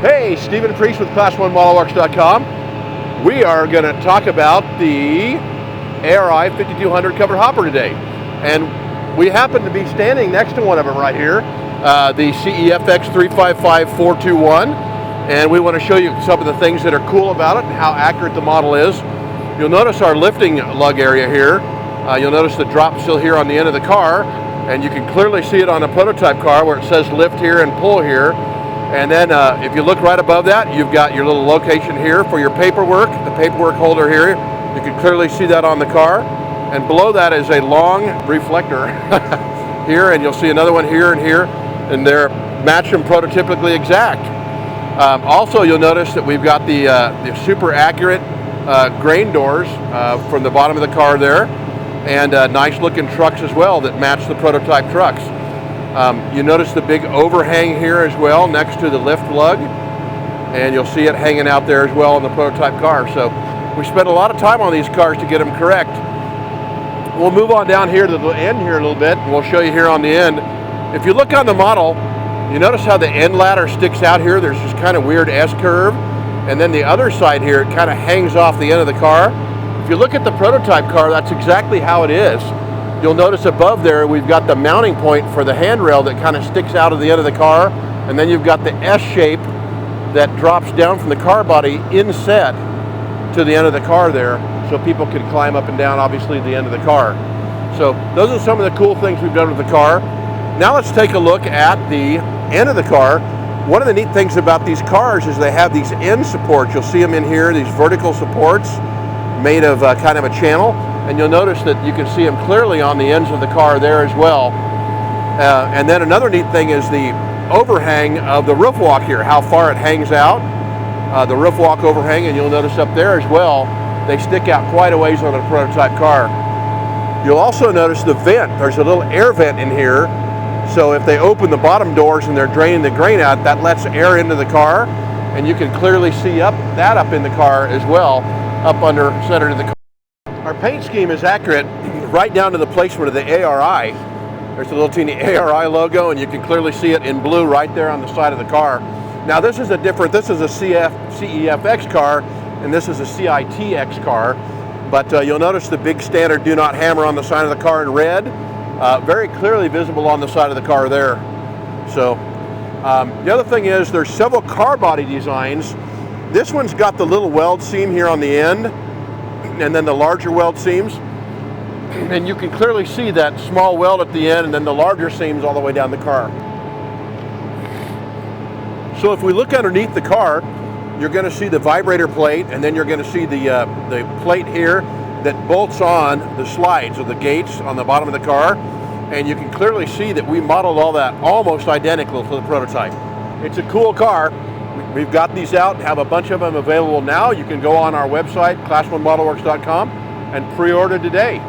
Hey, Stephen Priest with Class1ModelWorks.com. We are going to talk about the ARI 5200 covered hopper today. And we happen to be standing next to one of them right here, the CEFX 355421. And we want to show you some of the things that are cool about it and how accurate the model is. You'll notice our lifting lug area here. You'll notice the drop still here on the end of the car. And you can clearly see it on a prototype car where it says lift here and pull here. And then if you look right above that, you've got your little location here for your paperwork, the paperwork holder here. You can clearly see that on the car. And below that is a long reflector here, and you'll see another one here and here, and they're match them prototypically exact. Also, you'll notice that we've got the super accurate grain doors from the bottom of the car there, and nice looking trucks as well that match the prototype trucks. You notice the big overhang here as well next to the lift lug, and you'll see it hanging out there as well on the prototype car. So we spent a lot of time on these cars to get them correct. We'll move on down here to the end here a little bit, and we'll show you here on the end. If you look on the model, you notice how the end ladder sticks out here. There's this kind of weird S-curve, and then the other side here, it kind of hangs off the end of the car. If you look at the prototype car, that's exactly how it is. You'll notice above there we've got the mounting point for the handrail that kind of sticks out of the end of the car, and then you've got the S shape that drops down from the car body inset to the end of the car there, so people can climb up and down obviously the end of the car. So those are some of the cool things we've done with the car. Now let's take a look at the end of the car. One of the neat things about these cars is they have these end supports. You'll see them in here, these vertical supports made of kind of a channel. And you'll notice that you can see them clearly on the ends of the car there as well. And then another neat thing is the overhang of the roof walk here, how far it hangs out. The roof walk overhang, and you'll notice up there as well, they stick out quite a ways on a prototype car. You'll also notice the vent. There's a little air vent in here. So if they open the bottom doors and they're draining the grain out, that lets air into the car. And you can clearly see up in the car as well, up under center of the car. Our paint scheme is accurate right down to the placement of the ARI. There's a little teeny ARI logo, and you can clearly see it in blue right there on the side of the car. Now this is a CEFX car, and this is a CITX car, but you'll notice the big standard do not hammer on the side of the car in red, very clearly visible on the side of the car there. So the other thing is there's several car body designs. This one's got the little weld seam here on the end, and then the larger weld seams, and you can clearly see that small weld at the end and then the larger seams all the way down the car. So if we look underneath the car, you're going to see the vibrator plate, and then you're going to see the plate here that bolts on the slides or the gates on the bottom of the car, and you can clearly see that we modeled all that almost identical to the prototype. It's a cool car. We've got these out and have a bunch of them available now. You can go on our website, Class1ModelWorks.com, and pre-order today.